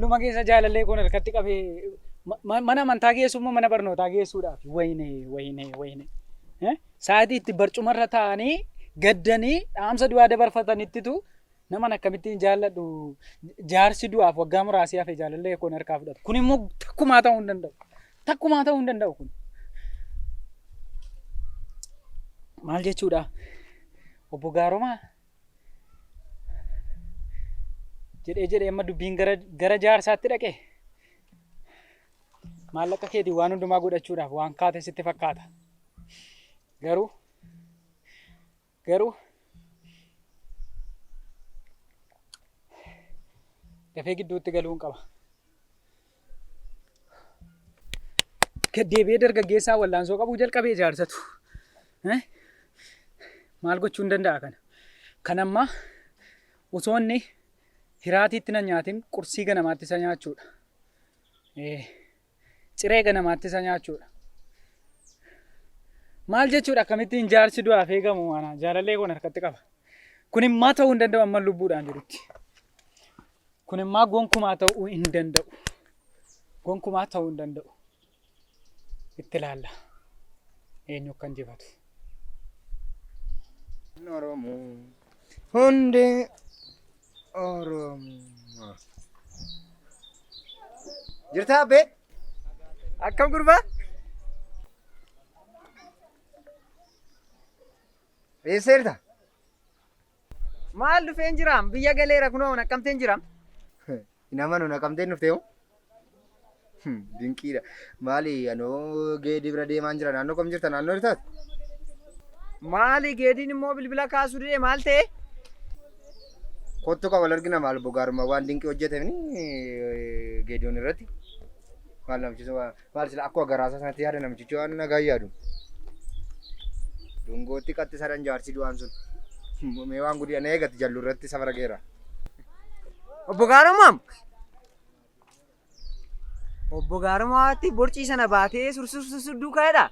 hundumaa keessa jaalallee kun harkatti qabee mana amantaa geessummoo mana barnootaa geessuudhaaf wayine sa'aatii itti barcumarra taa'anii gaddanii dhaamsa du'aa dabarfatanittitu naman akkamittiin jaalladhu jaarsi du'aaf waggaa muraasii hafe jaalallee kun harkaa fudhatu. Kun immoo takkumaa ta'uu hin danda'u. Takkumaa ta'uu hin danda'u kun. Maal jechuudha? Obbo Gaaromaa jedhee amma dubbiin gara jaarsaatti dhaqe. Maallaqa keetii waan hundumaa godhachuudhaaf waan kaate sitti fakkaata. Garuu dafee gidduutti galuun qaba. Gaddeebi'ee dargaggeessaa wallaansoo qabuu jalqabee jaarsatu. Maal gochuu hin danda'a kana? Kan ammaa osoo inni hiraatiitti na nyaatin qursii ganamaatti isa nyaachuudha. Ciree ganamaatti isa nyaachuudha. Maal jechuudha akkamittiin jaarsi du'aaf eegamu waan jaalallee kun harkatti qaba. Kun immoo ta'uu hin danda'u amma lubbuudhaan jirutti. Kun immoo gonkumaa ta'uu hin danda'u. Gonkumaa ta'uu hin danda'u. Itti ilaalla. Eenyu kan jibatu. Oromoo hundee Oromoo. Jirtaa abbee? Akkam gurbaa? Eessa jirta? Maal dhufeen jiraam? Biyya galeera kunoo naqamteen jiraam. Nama nu naqamteen dhuftee hoo? Dinqiidha. Maali anoo geedii bira deemaan jira naannoo kam jirta naannoo jirtaati? Maali geediin immoo bilbila kaasuu didee maal ta'e? Kottu qaba wal argina maal bogaaruma waan dinqii hojjetamni geediyoon irratti. Maal namchisu maal sila akkuma garaasaa sanatti yaada namchichi waan nagaa yaadu. Dungootti qattisaadhaan jaarsi du'aan sun. Mee waan guddaa na eegatti jallu irratti safara geera. Obbo Gaarumaam. Obbo Gaarumaatti borcii sana baatee sursursurduu kaa'edha.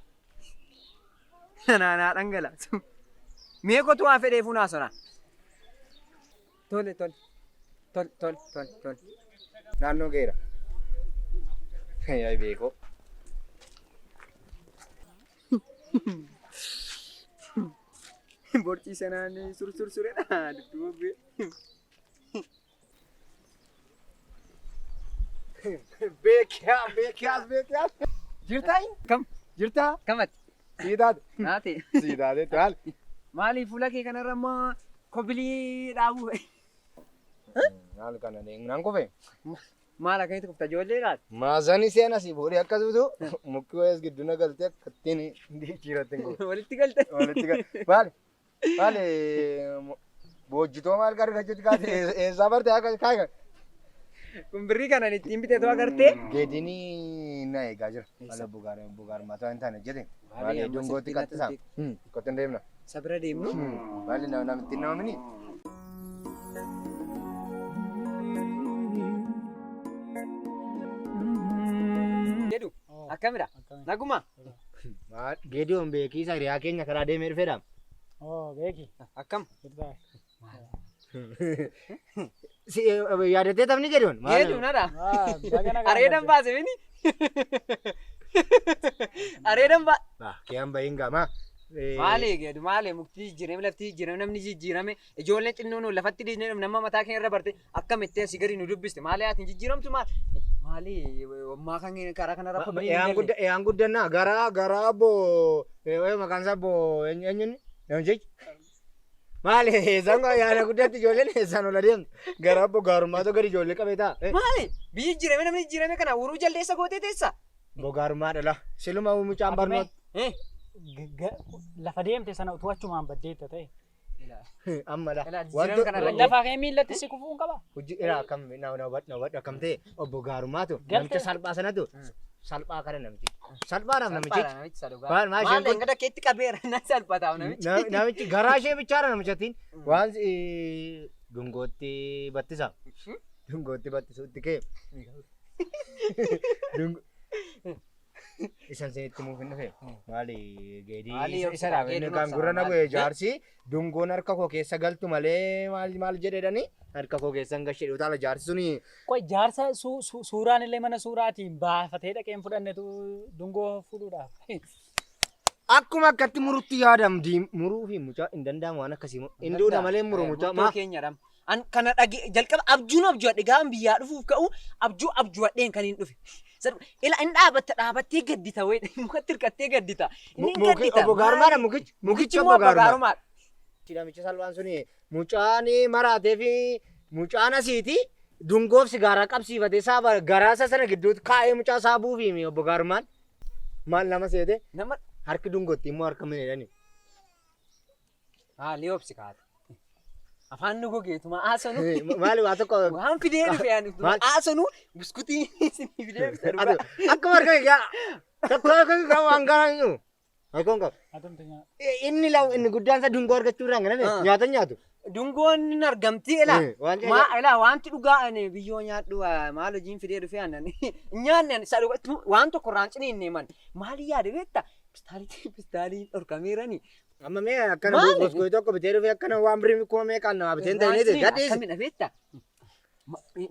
Naanaa dhangalaatu. Mee kotu waan fedheef hunaa sana. Tole. Naannoo geera. Yaa beekoo. Borcii sanaan sursuredha. Dudduubbee. Beekiyaas. Jirtaa? Kam? Jirtaa? Kamati? Siidaate. Naati. Siidaate taal. Maali fuula kee kanarra immoo kobilii dhaabuu? Maal kana naan kufe? Maal akkamitti kufta ijoolleedhaati? Maasanii seenas boodee akkas bitu mukki wayiis gidduu na galtee akka ittiin jijjiirratti hin goone. Walitti galte? Walitti galte. Maali boojjitoo maal gargaachuutti kaate eessaa barte akka kaayi kun birrii kanan ittiin bitee too agartee? Geedinii na eegaa jira. Maala bugaarummaa ta'an hin taane jedhe. Maali dungootti qattisaa? Kottan deemna. Sabira deemnu? Maali namitti hin namamini? Jedhu akkamidha? Naguma? Geediyoon beekiisa hiriyaa keenya karaa deemee dhufeedha. Beeki. Akkam? Yaadattee taphni Geediyoon? Geediyoonadha. Areedan baase mini? Areedan baase. Kiyaan bahin gaamaa. Maali geedu maali mukti jijjiirame lafti jijjiirame namni jijjiirame ijoolleen xinnoon lafatti dhiisnee nama mataa keenya irra barte akkamitti asii gadi nu dubbiste maali ati jijjiiramtu maali ammaa kan karaa kanarra kobbanii Eyaan guddannaa garaa boo maqaan isaa boo eenyuun namtichi maali eessaan yaada guddaatti ijoolleen eessaan ola deemtu garaa boo gaarummaatu gadi ijoollee qabee ta'a. Maali biyyi jijjiirame namni jijjiirame kana uruu jaldeessa gootee teessa. Boo gaarummaadha la siluma mucaan barnoota. Lafa deemte sana utuu achumaan baddeetta ta'e. Amma la. Lafaa kee miillatti si kufuun qaba. Hojii irraa akkam akkam ta'e obbo Gaarummaatu namicha salphaa sanatu salphaa kana namichi. Salphaadhaaf namichi. Maal engada keetti qabeera na salphataaf namichi. Namichi garaa ishee bichaadha namichattiin waan dungootti battisa. Dungootti battisuutti kee. Isan sinitti muufin dhufe. Maali Maali geedii yoo isa dhaabee geedii kan dhoksa, gurra na maali? bu'e jaarsi dungoon harka koo keessa galtu malee maal jedhedhani harka koo keessa gashee utaala jaarsi suni Qoy jaarsa suuraan illee mana suuraatiin baafatee dhaqeen fudhannetu dungoo fuudhuudhaaf. akkuma akkatti murutti yaadamdi muruu fi mucaa hin danda'amu waan akkasii hinduudha malee muru mucaa Murtoo keenyadha. An kana dhage jalqaba abjuudhe gaafa biyyaa dhufuuf ka'u abjuudheen kan hin dhufe. Ila inni dhaabattee gaddita wayii mukatti hirkattee gaddita. Inni hin gaddita. Obbo Gaarumaadha mukichi Obbo Gaarumaa. Namicha salphaan suni mucaan maraatee fi mucaan asiiti dungoof sigaaraa qabsiifatee saaba garaasa sana gidduutti kaa'ee mucaa saabuu fi obbo Gaarumaan maal nama seete Nama harki dungootti immoo harka mineedhani. liyoobsi kaata. Afaan nu gogeetuma haasanu. Maali waa tokko Waan fidee dhufe ani haasanu buskutii isin fidee dhufe. akkuma harka egaa tokko waan garaa Akon kau. Atumti nyaa. Inni lau inni guddaan isa dungoo argachuu irraa ngana nyaata nyaatu. Dungoon hin argamti ila. Waan Ila wanti dhugaa ani biyyoo nyaadhu maal hojiin fidee dhufe aannan. Nyaanni isa dhugatu waan tokko raancini hin neeman. Maali yaade beekta? Pistaalii dhorkameerani. amma mee akkana goskoo tokko bitee dhufe akkana waan birii kuma meeqaan nama bitee hin ta'initi gadhiisi. Akkamidha beekta?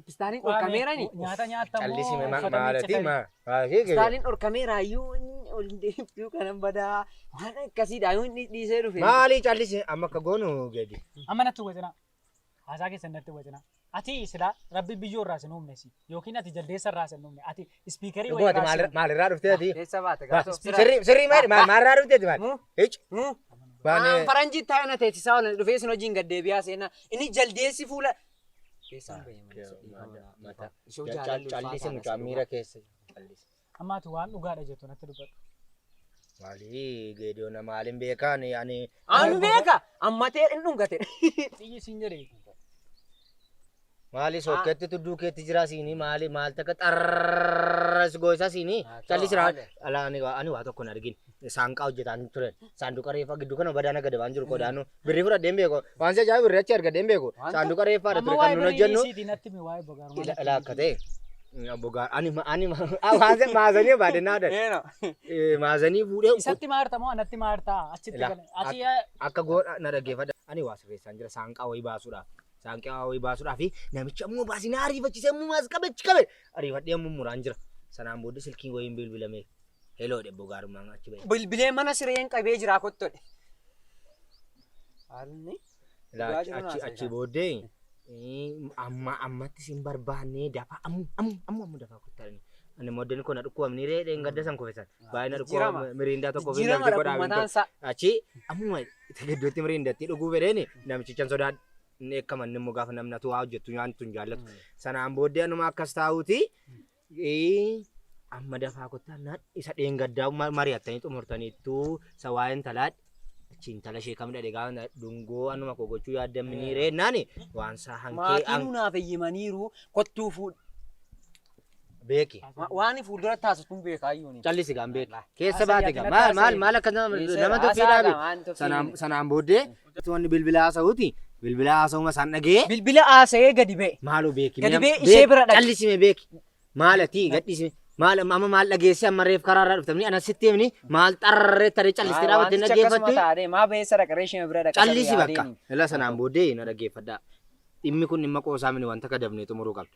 Pistaalii dhorkameerani. Nyaata nyaatamoo. Callisime maalati maali? Pistaalii dhorkameera iyyuu ol deemtuu kanan badaa waan akkasiidha yoo inni dhiisee dhufe. Maali callisi amma akka goonu gadi. Amma natti wajjina. Haasaa keessa natti wajjina. Ati silaa rabbi biyyoo irraa sin uumne si yookiin ati jaldeessa irraa sin uumne ati ispiikarii Dhugo ati maalirraa dhuftee ati? Keessa baate gaafas. Sirrii maalirraa dhufteeti maali? Hic. Waan faranjii taa'ina teessisaa oolan dhufee sin hojiin gaddeebi'aa seenaa inni jaldeessi fuula. Keessaan Callisi mucaa miira keessa. Amma ati waan dhugaadha jettu natti dubbadhu. Maali geediyoona maaliin beekaan ani. Anu beeka ammatee hin dhungate. Xiyyi siin jedhee. Maali sokkeetti tudduu keetti jira siinii maali maal takka xarras goosa siinii callisi ala ani waa tokko hin argin saanqaa hojjetaan turen saanduqa reeffaa gidduu kana badaana gada waan jiru qodaanu birrii fudhadheen beeku waan si ajaa'ibu birrii achi argadeen beeku saanduqa reeffaadha ture kan nuun hojjennu ila akka ta'e bogaa ani maazanii baadannaa dha maazanii fuudhee Isatti maarta moo anatti maarta achitti ati akka goona na dhaggeeffadha ani waa sirreessaan jira saanqaa wayii baasuudhaaf. Saanqaa wayii baasuudhaaf namicha ammoo baasinaa ariifachiisee ammoo maas qabe ariifadhee ammoo muraan jira sanaan booda silkiin wayiin bilbilame heloo dhebbo gaarummaan achi bahe. Bilbilee mana sireen qabee jira kottodhe. Achi booddee ammatti sin barbaannee dafa ammoo dafa kottaani. Ani moddeen kun dhukkuwamni reedheen gadda san kofesan baay'ina dhukkuwa miriindaa tokko fi galti godhaa achi ammoo gidduutti miriindatti dhuguu fedheeni namichichan sodaadha. Inni eekkaman immoo gaafa namni atu waa hojjettu nyaantu hin jaallatu. Sanaan booddee anuma akkas taa'uuti amma dafaa kottaa isa dheengaddaa mari'attanii xumurtaniittuu isa waa'een talaadha. Achiin tala ishee kam dhadhe gaafa dungoo anuma koo gochuu yaaddamini reennaani waan isaa hankee. Maatiin naaf eeyyamaniiru kottuu fuudha. Beeki. Waan fuuldura taasisuun beekaa iyyuu. Callisi gaan beeka. Keessa baate gaa maal akka nama tokkii dhaabe. Sanaan booddee wanni bilbila haasa'uuti. Bilbila haasa'uma isaan dhagee. Bilbila haasa'ee gadi ba'e. Maaloo beeki. Gadi ba'e ishee bira dhaqe. Callisime beeki. Maalati gadhiisime. Maal amma maal dhageesse amma reef karaarraa dhuftamni ana sitti himni maal xarree taree callistee dhaabattee dhaggeeffattu. Maa ba'ee sadaqaree ishee bira dhaqe. Callisi bakka. Ila sanaan booddee na dhaggeeffadhaa. Dhimmi kun dhimma qoosaa mini wanta kadabnee xumuruu qabna.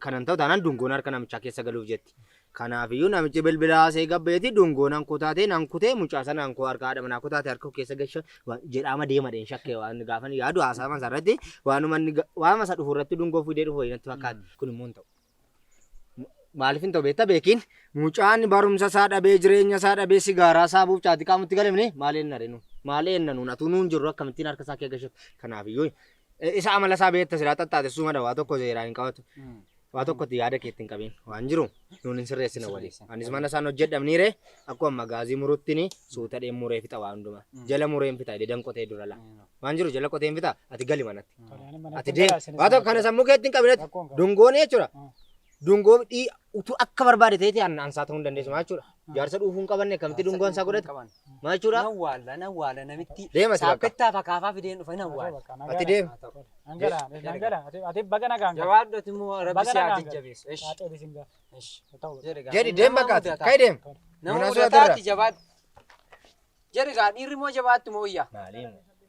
Kanan ta'u taanaan dungoon harka namichaa keessa galuuf jetti. Kanaafiyyuu namichi bilbila haasa'ee gabbeeti dungoon hankoo taatee nankutee mucaa sana hankoo harka haadha manaa kutaate harka keessa gasha jedhama deemadheen shakkee waan gaafa yaadu haasa'aman sarratti waan masa dhufu irratti dungoo fidee dhufu natti fakkaata. Kun immoo hin ta'u. Maaliif hin ta'u beektaa beekiin mucaan barumsa isaa dhabee jireenya isaa dhabee sigaaraa saabuuf caati qaamutti galemne maaleen narenu maaleen nanuun atuu nuun jirru akkamittiin harka isaa kee gashatu. Kanaafiyyuu isa amala isaa beekta silaa xaxxaatessuu mada waa tokko seeraan hin qabatu. Waa tokkotti yaada keetti hin qabiin waan jiru nuun hin sirreessina walii. Anis mana isaan hojjedhamniire akkuma magaazii muruttini suuta dheen muree fixa waa hundumaa. Jala mureen fixa dedan qotee dura laa. Waan jiru jala qoteen fixa ati gali manatti. Ati deem waa tokko kana sammuu keetti hin qabinetti dungoon jechuudha. Dungoo utuu akka barbaade ta'eeti ansaa ta'uu hin dandeessu maa jechuudha. Jaarsa dhuufuu hin qabanne akkamitti dungoon isaa godhate maa jechuudha. Nawwaala namitti. Deema si bakka. Saaphettaa fakaafaa fideen dhufa nawwaala. Ati deem. Nangara ati baga nagaan. Jawaadhoti immoo rabbi si haa jajjabeessu. Jedhi deem bakka ati kayi deem. Nama Mana mudataati jabaat. Jari gaa dhiirri moo jabaattu moo wayyaa? Maali?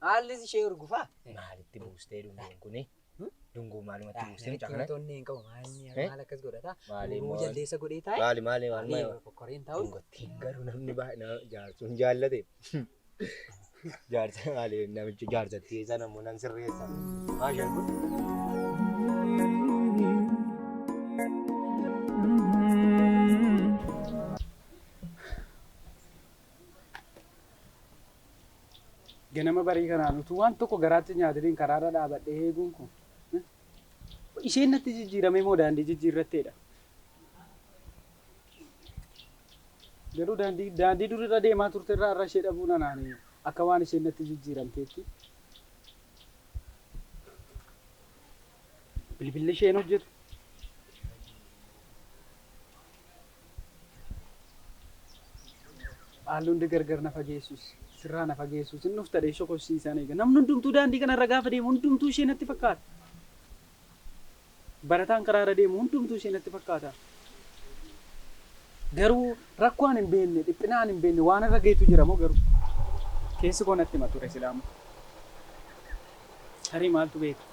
Haalli ishee urgufaa? Maalitti buustee dunguun kuni? Dunguu maalumatti buustee Natti mucaa kana? himtoonni hin qabu maal akkas godhata? Maali Urguu moo- jaldeessa godhee taa'e? Maali? Maali kokkoreen taa'u? Dungatti garuu namni baay'ee jaarsuun jaallate. Jaarsa maali namichi jaarsatti eessa namoo nan sirreessa. Maashaan kun? Ganama barii kanaan utuu waan tokko garaatti nyaataniin karaarra dhaabadhee eeguun kun isheen natti jijjiiramee moo daandii jijjiirratteedha. Garuu daandii durirra deemaa turte irraa irra ishee dhabuu nanaanii akka waan isheen natti jijjiiramteetti. Bilbilli isheen hojjetu. Haalluun gargar na fageessus sirraa na fageessus inni uftadhee shokosiisan eega namni hundumtuu daandii kanarra gaafa deemu hundumtuu ishee natti fakkaata. Barataan karaarra deemu hundumtuu ishee natti fakkaata. Garuu rakkoon hin beekne dhiphinaan hin beekne waan irra geetu jira moo garuu keessi koo natti hima ture silaamu. Tarii maaltu beeka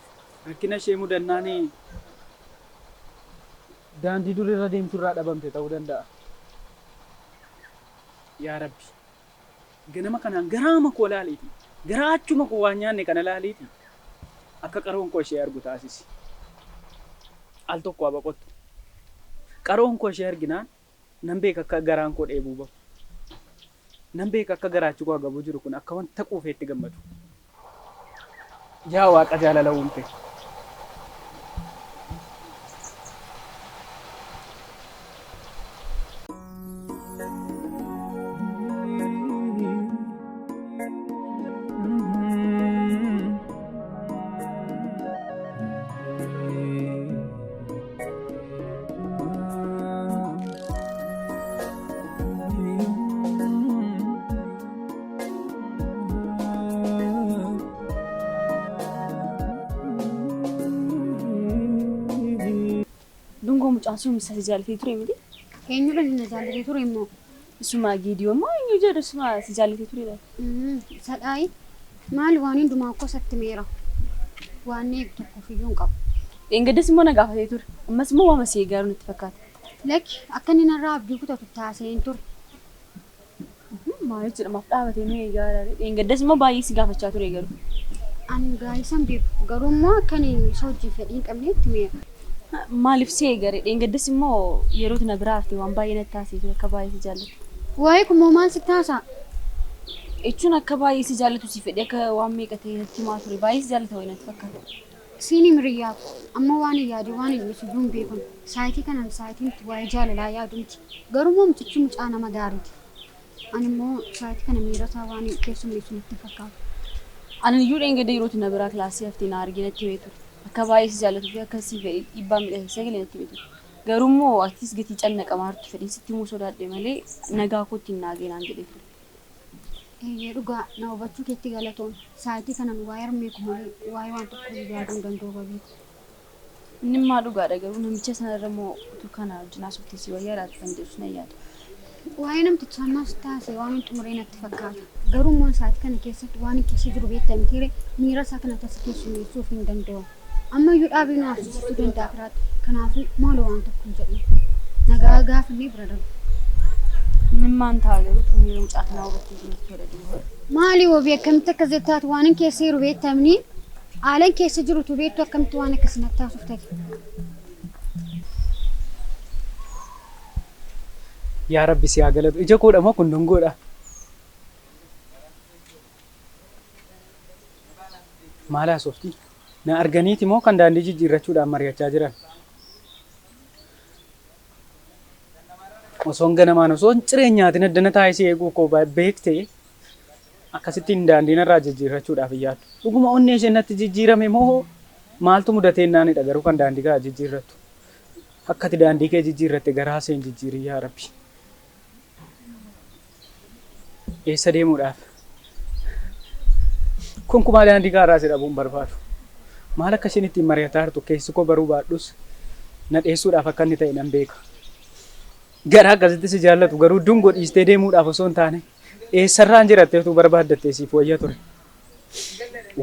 rakkina ishee mudannaanii daandii durirra deemtu irraa dhabamte ta'uu danda'a. Yaa Rabbi ganama kanaan garaama koo laaliiti garaachuma koo waan nyaanne kana laaliiti akka qaroon koo ishee argu taasisi. Al tokko haa boqottu qaroon koo ishee arginaan nan beeka akka garaan koo dheebuu bahu nan beeka akka garaachi koo agabuu jiru kun akka wanta quufeetti gammadu. Yaa Waaqa jaalala uumte. Dungoo mucaan sun isa si jaallatee ture miti. Eenyudha inni jaallatee ture immoo? Isuma Giidiyoo moo eenyu jedhu isuma si jaallatee ture. Sadhaayi maali waan hundumaa akka isatti meera waan eegu tokkoof iyyuu hin qabu. Dheengaddas immoo na gaafatee ture. Ammas immoo waama si eegaaru natti fakkaata. Lakki akka inni narraa abdii kutatu taasiseen ture. Maaliif jedhamaaf dhaabatee nu eegaa? Dheengaddas immoo baay'ee si gaafachaa ture garuu. Ani gaarisan beeku garuu immoo akka inni isa hojii fedhii hin qabneetti meera. Maaliif si eegare? Dheengaddas immoo yeroo na biraa haftee waan baay'ee natti taasisee ture akka baay'ee si jaallatu. Waa'ee kun moo maal si taasisaa? Jechuun akka baay'ee si jaallatu si fedhee akka waan meeqa ta'e natti himaa ture. Baay'ee si jaallata wayii natti fakkaata. Siini miriyyaaf amma waan hin yaade waan hin ibsu duun beekun saayitii kanan saayitiin waa'ee jaalalaa yaadumti garuu moo mucichi mucaa nama gaariiti. Ani immoo saayitii kana miirataa waan keessummeessu natti fakkaata. Ani iyyuu dheengadda yeroo na biraa kilaasii haftee na argee natti himee ture. Akka baay'ee si jaallatu fi akka si fedhee dhiibbaa miidhagina galee natti himee ture. Garuu immoo atis gatii cannaqamaa hartu fedhii sitti himuu sodaadhe malee nagaa kootti hin naagee naan jedhee ture. Eeyyee dhugaa na hubachuu keetti galatoon saayitii kanan waa'ee harmeeku malee waa'ee waan tokko yaaduu hin danda'u babeeku. Inni immoo dhugaadha garuu namicha sanarra immoo utuu kana wajjin haasofte si wayyaa laata kan jedhu na yaada. Waa'ee namtichaa ammas taasise waan hin xumuree natti fakkaata. Garuu immoo saayitii kana keessatti waan hin keessa jiru beektan tiire miira isaa kana tasa keessummeessuuf hin danda'u. Amma iyyuu dhaabii nu haasofsiisuu danda'a firaatti. Kanaafuu maaloo waan tokko hin jedhu. Nagaa gaafillee bira darbu. Inni maan ta'a garuu xumuree mucaa kanaa hubattee jirtu jedha. Maali wabii akkamitti akka zettaatu waan hin keessa jiru beektamni haalaan keessa jirutu beektu akkamitti waan akkasii natti haasoftate. Yaa Rabbi si haa galatu. Ija koodha moo kun dungoodha? Maal haasofti? Na arganiiti moo kan daandii jijjiirrachuudhaan mari'achaa jiran? Osoon ganamaan osoon cireenyaatiin addana taa'isee eeguu koo beektee akkasittiin daandii narraa jijjiirrachuudhaaf iyyaatu. Dhuguma onnee isheen natti jijjiirame moo maaltu mudatee naanidha garuu kan daandii kaa jijjiirrattu. Akkati daandii kee jijjiirratte garaa isheen jijjiirii yaa Rabbi. Eessa deemuudhaaf? Kunkumaa daandii kaaraa si dhabuun barbaadu. Maal akka isheen ittiin mari'ataa jirtu keessi koo baruu baadhus na dheessuudhaaf akka inni ta'e nan beeka. garaa akkasitti si jaallatu garuu dungoo dhiistee deemuudhaaf osoo hin taane eessarraan jiratteetu barbaaddattee siif wayya ture.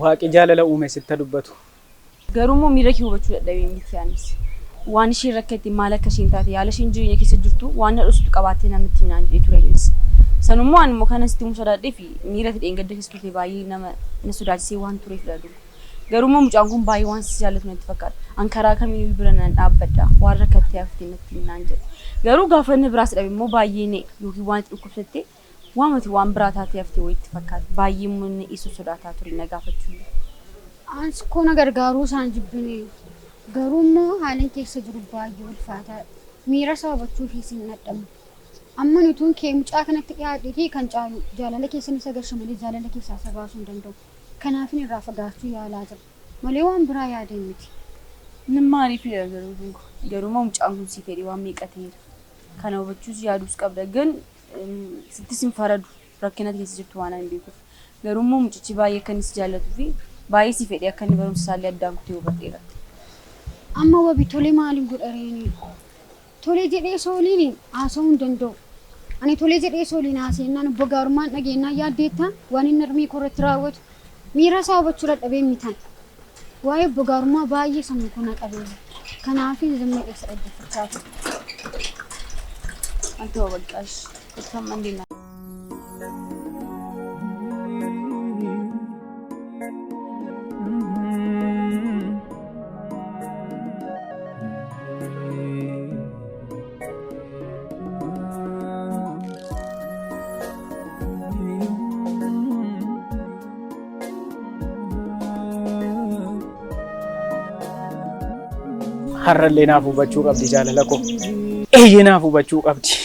Waaqi jaalala uume sitti dubbatu. Garuu immoo miira kee hubachuu dadhabee miti yaanis. Waan isheen rakkatte maal akka isheen taate yaala isheen jireenya keessa jirtu waan dhadhustu qabaattee namatti minaan jedhee ture innis. Sanummoo ani immoo kana sitti himu sodaadhee fi miira fidheen gadda keessa turte baay'ee nama na sodaachisee waan tureef dha duuba. Garuu immoo mucaan kun baay'ee waan si jaallatu natti fakkaata. An karaa kamiinuu bira nan dhaabbadha waan rakkattee haftee natti minaan jedhe. Garuu gaafa inni biraas dhabe immoo baay'ee ne yookiin waan itti dhukkubsatte waan biraa taatee haftee wayitti fakkaata. Baay'ee immoo inni isa sodaataa ture na gaafachuu. Ans koona gargaaruu isaan jibbine. Garuu immoo haalaan keessa jiru baay'ee ulfaataadha. Miira isaa hubachuuf hin dadhabu. Amma nutuun kee mucaa kanatti dhiyaatee kan caalu jaalala keessa isa garsha malee jaalala keessaa isa baasuu hin danda'u. Kanaaf inni irraa fagaachuu yaalaa jira. Malee waan biraa yaadeen miti. Inni maaliifidha garuu immoo mucaan kun si fedhee waan meeqateera. Kana hubachuus yaaduus qabda. Gan sittis hin faradu rakkina keessa jirtu waan hin beekuuf. Garuu immoo mucichi baay'ee akka inni si jaallatuu fi baay'ee si fedhee akka inni barumsa isaallee addaan kutee hubadheera. Amma wabii tolee maaliin godhareeni? Tolee jedhee sooliin haasa'uu hin danda'u. Ani tolee jedhee sooliin haasa'ennaan obbo Gaarummaan dhageenyaa yaaddeetta waan inni harmii korratti raawwatu miira isaa hubachuu dadhabee mitan. Waa'ee obbo Gaarummaa baay'ee sammuu kana qabeera. Kanaaf zimma dheessa dhaggeeffachaa ture. Anta wabaqaash kan mandina. Har'allee naaf hubachuu qabdi jaalala koo. Eeyyee naaf hubachuu qabdi.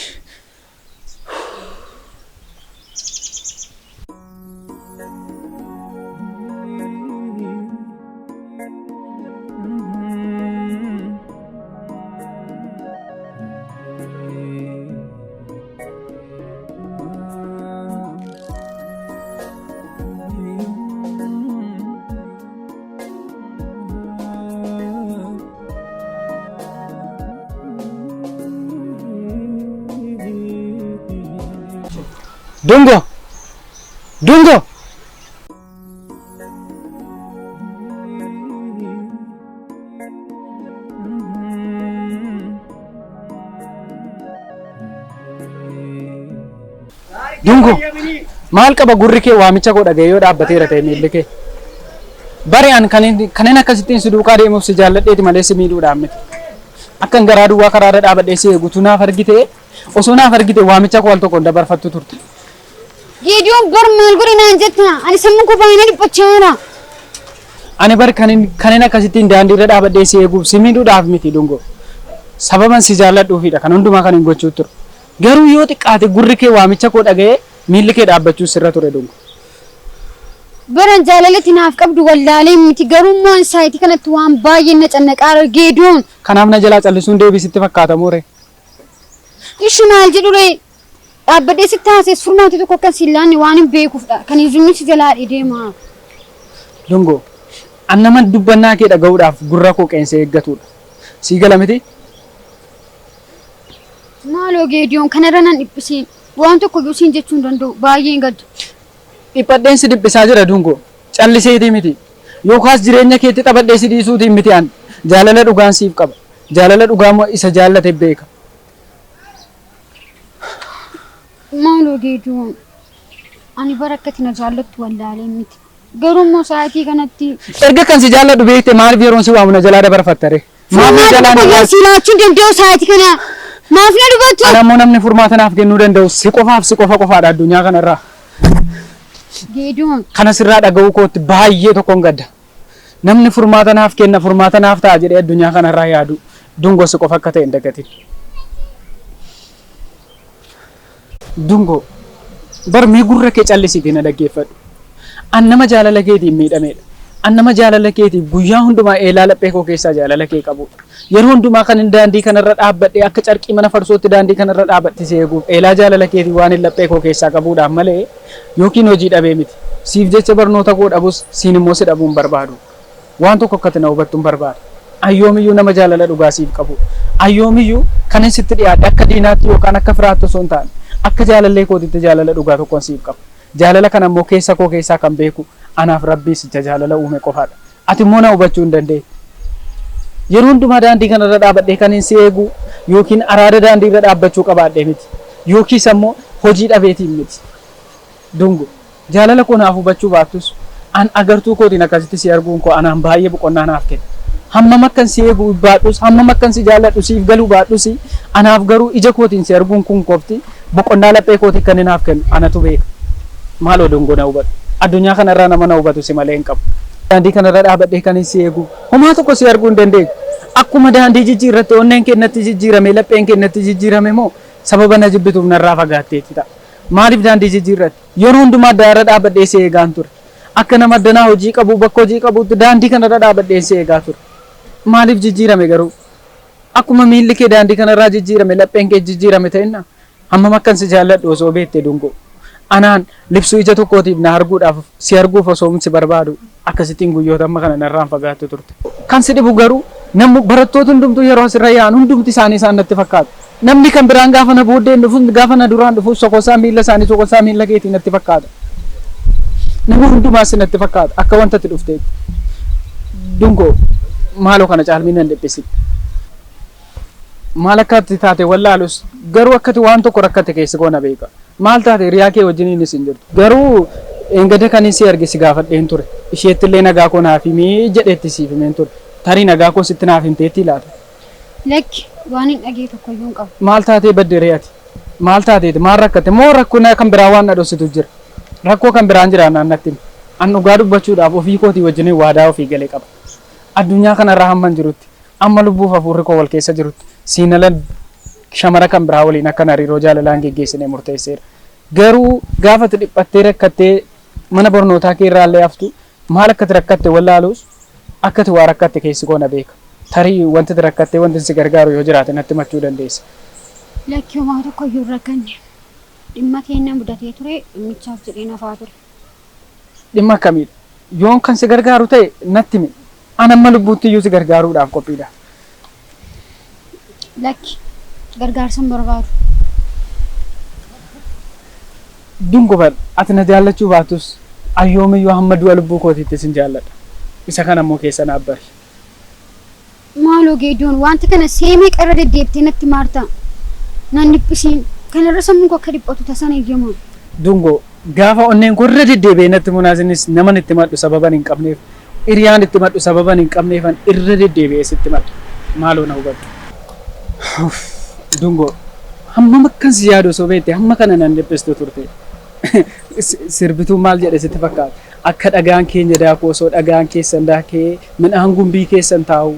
Dungo! Dungo! Dungo! Maal qaba gurri kee waamicha koo dhaga'ee yoo dhaabbateera ta'e miilli kee? Bari an kanneen akkasittiin si duukaa deemuuf si jaalladheeti malee si miidhuudhaan miti. Akkan garaa duwwaa karaarra dhaabadhee si eegutu naaf argite osoo naaf argite waamicha koo al tokko dabarfattu turte. Geediyoon bar maal godhe naan jetta? Ani sammuu koo baay'ina dhiphachaara. Ani bar kanneen akkasittiin daandiirra dhaabadhee si eeguuf si miidhuudhaaf miti Dungo. Sababan si jaalladhuufidha kan hundumaa kan hin gochuu ture. Garuu yoo xiqqaate gurri kee waamicha koo dhaga'ee miilli kee dhaabbachuu sirra ture Dungo. Baran jaalalatti naaf qabdu wallaalee miti garuu immoo saayitii kanatti waan baay'ee na cannaqaara Geediyoon. Kanaaf na jalaa callisuun deebisitti fakkaata moore. Ishi maal jedhu ree? Dhaabbadhee si taasise furmaati tokko akka sillaanni waan hin beekuufdha. Kan izuun si jalaa deema. Dungo, an nama dubbannaa kee dhaga'uudhaaf gurra koo qeensee eeggatudha. Sii gala miti? Maaloo Geediyoon kanarra nan dhiphisiin. Waan tokko iyyuu siin jechuu hin danda'u. Baay'een gadda. Dhiphadheen si dhiphisaa jira Dungo. Calliseetii miti. Yookaas jireenya keetti taphadhee si dhiisuutiin miti an. Jaalala dhugaan siif qaba. Jaalala dhugaa isa jaallate beeka. Maaloo Geediyoon. Ani bara akkati na jaallattu wallaalee miti. Garuu immoo sa'aatii kanatti. Erga kan si jaalladhu beekte maaliif yeroon si waamu na jalaa dabarfattare? Maaf jalaa na silaachuu danda'u sa'aatii kana. Maaf na dubbatu. Ana immoo namni furmaata naaf kennuu danda'u si qofaadha addunyaa kanarraa. Geediyoon. Kana sirraa dhaga'uu kootti baay'ee tokkoon gadda. Namni furmaata naaf kenna furmaata naaf ta'a jedhee addunyaa kanarraa yaadu Dungo si qofa akka ta'e hin dagatin. Dungo bar mee gurra kee callisiitii na dhaggeeffadhu. An nama jaalala keetiin miidhamedha. An nama jaalala keetiif guyyaa hundumaa eelaa laphee koo keessaa jaalala kee qabudha. Yeroo hundumaa kan daandii kanarra dhaabbadhee akka carqii mana farsootti daandii kanarra dhaabbattee eeguuf eelaa jaalala keetii waan hin laphee koo keessaa qabuudhaan malee yookiin hojii dhabee miti. Siif jecha barnoota koo dhabus siin immoo si dhabuun barbaadu. Waan tokko akkati na hubattuun barbaada. ayyoomiyyuu nama jaalala dhugaa siif qabu ayyoomiyyuu kan sitti dhiyaate akka diinaatti yookaan akka firaatti osoo hin taane akka jaalallee kootitti jaalala dhugaa tokkoon siif qaba. Jaalala kana immoo keessa koo keessaa kan beeku anaaf rabbiis jaalala uume qofaadha. Ati immoo na hubachuu hin dandeessu. Yeroo hundumaa daandii kanarra dhaabadhee kan si eegu yookiin araada daandii irra dhaabbachuu qabaadhee miti yookiis ammoo hojii dhabeetiin miti. Dungu jaalala koo naaf hubachuu baattus an agartuu kootiin akkasitti si arguun koo anaan baay'ee boqonnaa naaf kenna. Hammam akkan si eegu baadhus hammam akkan si jaalladhu siif galuu baadhus anaaf garuu ija kootiin si arguun kun qofti boqonnaa laphee kootii kan naaf kennu anatu beeka. Maaloo Dungu na hubadhu. Addunyaa kanarraa nama na hubatu si malee hin qabu. Daandii kanarra dhaabadhee kan si eegu homaa tokko si arguu hin dandeenyu. Akkuma daandii jijjiirratti onneen keenyatti jijjiirame lapheen keenyatti jijjiirame moo sababa na jibbituuf narraa fagaatteetti ta'a. Maaliif daandii jijjiirratti yeroo hundumaa daara dhaabadhee si eegaan ture. Akka nama danaa hojii qabu bakka hojii qabutti daandii kanarra dhaabadhee si eegaa ture. Maaliif jijjiirame garuu? Akkuma miilli kee daandii kanarraa jijjiirame lapheen kee jijjiirame ta'inna hammam akkan si jaalladhu osoo beektee Dungu. Anaan libsuu ija tokkootiif na arguudhaaf si arguuf osoo si barbaadu akkasittiin guyyoota amma kana narraan fagaattu turte. Kan si dhibu garuu namni barattoota hundumtuu yeroo asirra yaa'an hundumti isaanii isaan natti fakkaatu. Namni kan biraan gaafa na booddeen dhufu gaafa na duraan dhufu sokosaa miilla isaanii sokosaa miilla keetii natti fakkaata. Nama hundumaas natti fakkaata akka wanta itti dhufteetti. Dungo maaloo kana caalmii nan dhiphisit. Maal akka itti taate wallaalus garuu akkati waan tokko rakkate keessa goona beeka. Maal taate hiriyaa kee wajjiniinis hin jirtu. Garuu eengada kan si arge si gaafadheen ture. Isheettillee nagaa koo naaf himii jedheetti siif himeen ture. Tarii nagaa koo sitti naaf himteetti laata. Lakki waan hin dhagee tokkoyyuu hin qabu. Maal taatee baddeeree ati? Maal taateeti? Maal rakkate? Moo rakkoo kan biraa waan na dhositu jira? Rakkoo kan biraan jira naannatti himi. An dhugaa dubbachuudhaaf ofii kootii wajjiniin waadaa ofii galee qaba. Addunyaa kanarraa hamman jirutti amma lubbuuf hafuurri koo wal keessa jirutti siinala shamara kan biraa waliin akka hariiroo jaalalaan geggeessinee murteesseera. Garuu gaafa ati dhiphattee rakkattee mana barnootaa kee irraallee haftu maal akka ati rakkatte wallaalus akka ati waa rakkatte keessi koo na beeka. Tarii wanti ati rakkattee wanti si gargaaru yoo jiraate natti himachuu dandeessa. Lakki homaa tokkoyyuu hin rakkanne. Dhimma keenya mudatee ture dhimmichaaf jedhee nafaa ture. Dhimma akkamiidha? Yoon kan si gargaaru ta'e natti himi. An amma lubbuutti iyyuu si gargaaruudhaaf qophiidha. Lakki gargaarsa hin barbaadu. Dungu bal ati na jaallachuu baatus ayyoomiyyuu hamma du'a lubbuu kootiitti sin jaalladha. Isa kana immoo keessa naaf bari. Maaloo Geediyoon wanta kana seemee qarra deddeebitee natti maarta. Nan dhiphisiin kanarra sammuun koo akka dhiphatu tasan eeyyamu. Dungo gaafa onneen kun irra deddeebi'ee natti munaasinis naman itti maddu sababan hin qabneef hiriyaan itti maddu sababan hin qabneefan irra deddeebi'ee sitti maddu. Maaloo na hubadhu. Dungo hamma akkan si yaadu osoo beekte hamma kana nan dhiphistu turte. Sirbituu maal jedhe sitti fakkaata? Akka dhagaan keenya daakuu osoo dhagaan keessan daakee midhaan gumbii keessan taa'u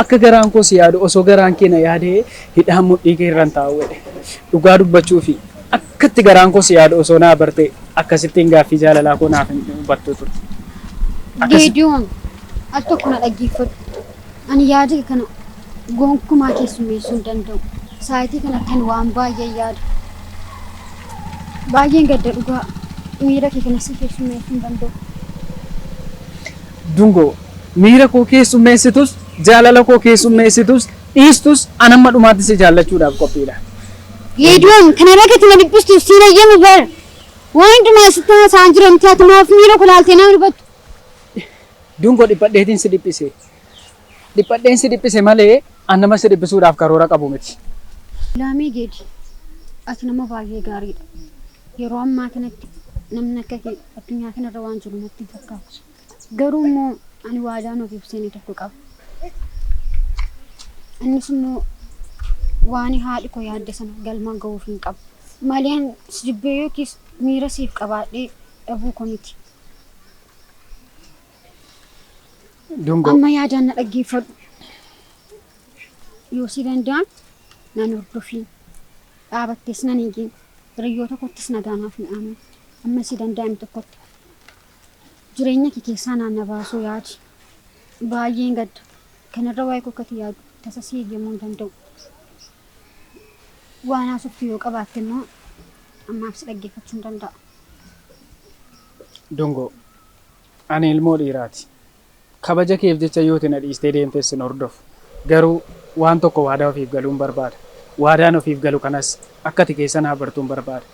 akka garaan koo si yaadu osoo garaan kee na yaadee hidhaan mudhii kee irraan taa'u jedhe. Dhugaa dubbachuu fi akkatti garaan koo si yaadu osoo naa barte akkasittiin gaaffii jaalalaa koo naaf hin hubattu turte. Geediyoon al tokko na dhaggeeffadhu. Ani yaada kana gonkumaa keessummeessuu hin danda'u. Saayitii kana kan waan baay'ee yaada. Baay'een gadda dhugaa miira kee kana si keessummeessuu hin danda'u. Dungo miira koo keessummeessitus jaalala koo keessummeessitus dhiistus an amma dhumaatti si jaallachuudhaaf qophiidha. Geediyoon kana rakkatti na dhiphistu siin eeyyamu bara. Waan hundumaa sitti haasa'an jiramti ati maaf miira koo laaltee nama dhibattu. Dungo dhiphadheetiin si dhiphise. Dhiphadheen si dhiphise malee an nama si dhiphisuudhaaf karoora qabu miti. Laamee Geedi ati nama baay'ee gaariidha. Yeroo ammaa kanatti namni akka kee addunyaa kanarra waan jiru natti fakkaata. Garuu immoo ani waadaan ofiif seenee tokko qaba. Innis immoo waan haadhi koo yaadde sana galmaan ga'uuf hin qabu. Maleen si jibbee yookiis miira siif qabaadhee dhabuu koo miti. Dungo Amma yaadaan na dhaggeeffadhu. Yoo si danda'an nan hordofiin dhaabattees nan eegeen hiriyoota kottis nagaanaaf hin aamin. Amma si danda'ame tokkotti. Jireenya kee keessaa naanna baasuu yaadi. Baay'een gadda. Kanarra waa'ee kokkati yaadu tasa si eeyyamuu hin danda'u. Waan haasoftu yoo qabaatte immoo ammaaf si dhaggeeffachuu hin danda'a. Dungo ani ilmoo dhiiraati. Kabaja keef jecha yoo na dhiistee deemtes sin hordofu. Garuu waan tokko waadaa ofiif galuun barbaada. Waadaan ofiif galu kanas akka ati keessa naa bartuun barbaada.